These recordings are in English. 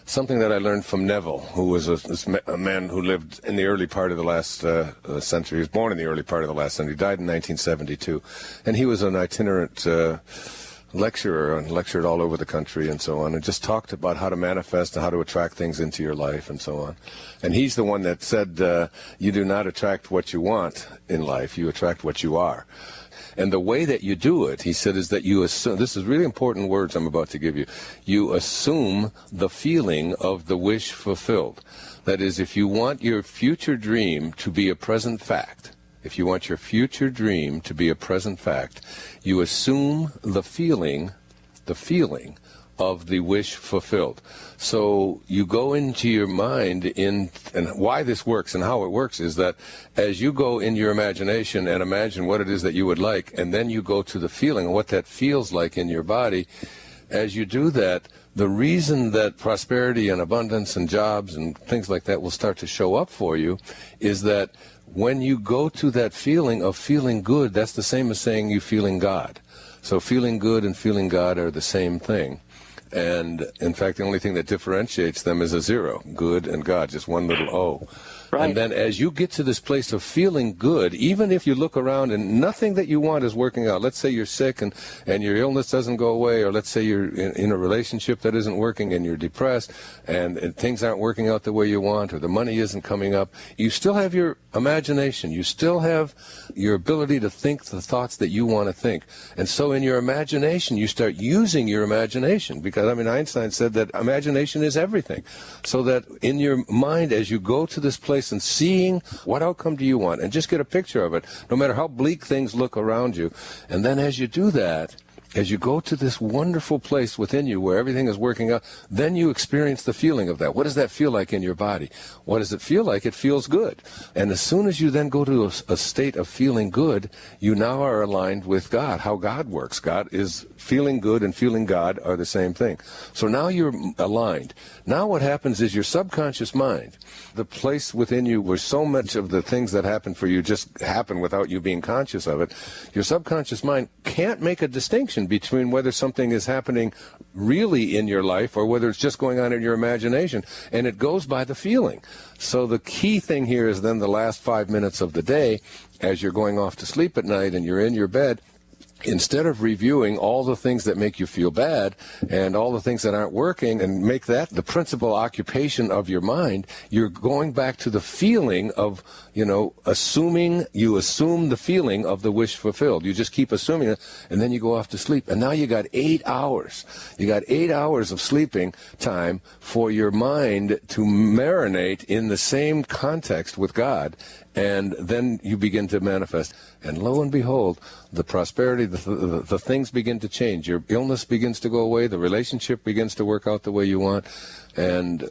something that I learned from Neville, who was a man who lived in the early part of the last century. He was born in the early part of the last century. He died in 1972. And he was an itinerant lecturer and lectured all over the country and so on, and just talked about how to manifest and how to attract things into your life and so on. And he's the one that said, you do not attract what you want in life, you attract what you are. And the way that you do it, he said, is that you assume, this is really important words I'm about to give you, you assume the feeling of the wish fulfilled. That is, if you want your future dream to be a present fact, if you want your future dream to be a present fact, you assume the feeling of the wish fulfilled. So you go into your mind and why this works and how it works is that as you go in your imagination and imagine what it is that you would like, and then you go to the feeling and what that feels like in your body, as you do that, the reason that prosperity and abundance and jobs and things like that will start to show up for you is that when you go to that feeling of feeling good, that's the same as saying you feeling God. So feeling good and feeling God are the same thing. And in fact, the only thing that differentiates them is a zero, good and God, just one little O. Right. And then as you get to this place of feeling good, even if you look around and nothing that you want is working out, let's say you're sick and your illness doesn't go away, or let's say you're in a relationship that isn't working and you're depressed and things aren't working out the way you want, or the money isn't coming up, you still have your imagination. You still have your ability to think the thoughts that you want to think. And so in your imagination, you start using your imagination, because, I mean, Einstein said that imagination is everything. So that in your mind, as you go to this place and seeing what outcome do you want, and just get a picture of it, no matter how bleak things look around you. And then as you do that, as you go to this wonderful place within you where everything is working out, then you experience the feeling of that. What does that feel like in your body? What does it feel like? It feels good. And as soon as you then go to a state of feeling good, you now are aligned with God, how God works. God is feeling good, and feeling God are the same thing. So now you're aligned. Now what happens is your subconscious mind, the place within you where so much of the things that happen for you just happen without you being conscious of it, your subconscious mind can't make a distinction between whether something is happening really in your life or whether it's just going on in your imagination, and it goes by the feeling. So the key thing here is then the last 5 minutes of the day, as you're going off to sleep at night and you're in your bed, instead of reviewing all the things that make you feel bad and all the things that aren't working and make that the principal occupation of your mind, you're going back to the feeling of, you assume the feeling of the wish fulfilled. You just keep assuming it, and then you go off to sleep. And now you got 8 hours. You got 8 hours of sleeping time for your mind to marinate in the same context with God. And then you begin to manifest. And lo and behold, the prosperity, the things begin to change. Your illness begins to go away. The relationship begins to work out the way you want. And,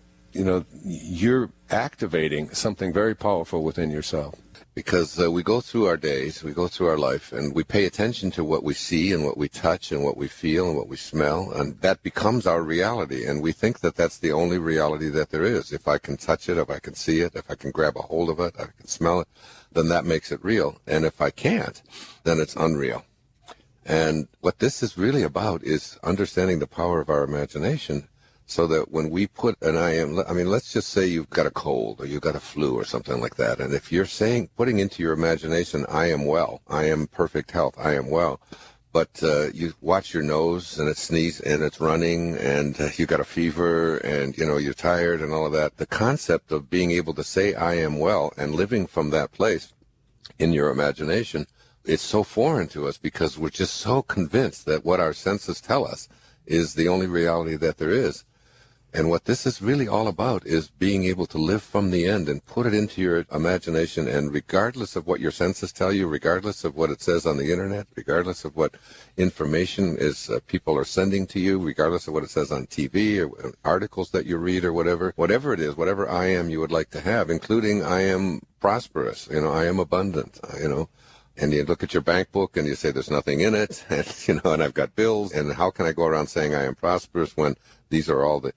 you're activating something very powerful within yourself. Because we go through our days, we go through our life, and we pay attention to what we see and what we touch and what we feel and what we smell, and that becomes our reality. And we think that that's the only reality that there is. If I can touch it, if I can see it, if I can grab a hold of it, I can smell it, then that makes it real. And if I can't, then it's unreal. And what this is really about is understanding the power of our imagination, so that when we put an let's just say you've got a cold or you've got a flu or something like that, and if you're putting into your imagination, I am well, I am perfect health, I am well, but you watch your nose and it sneezes and it's running and you've got a fever and, you're tired and all of that, the concept of being able to say I am well and living from that place in your imagination, it's so foreign to us because we're just so convinced that what our senses tell us is the only reality that there is. And what this is really all about is being able to live from the end and put it into your imagination. And regardless of what your senses tell you, regardless of what it says on the internet, regardless of what information people are sending to you, regardless of what it says on TV or articles that you read or whatever it is, whatever I am you would like to have, including I am prosperous, I am abundant, And you look at your bank book and you say there's nothing in it, and, and I've got bills, and how can I go around saying I am prosperous when these are all the...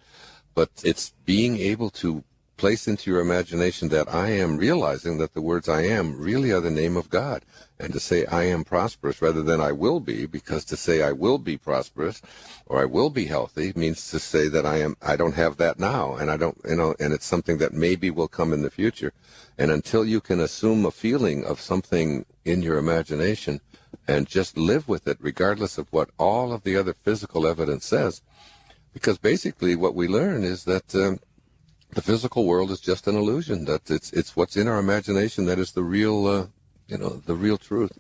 But it's being able to place into your imagination that I am, realizing that the words I am really are the name of God, and to say I am prosperous rather than I will be, because to say I will be prosperous or I will be healthy means to say that I don't have that now, and I don't, and it's something that maybe will come in the future. And until you can assume a feeling of something in your imagination and just live with it regardless of what all of the other physical evidence says, because basically what we learn is that the physical world is just an illusion, that it's what's in our imagination that is the real, the real truth.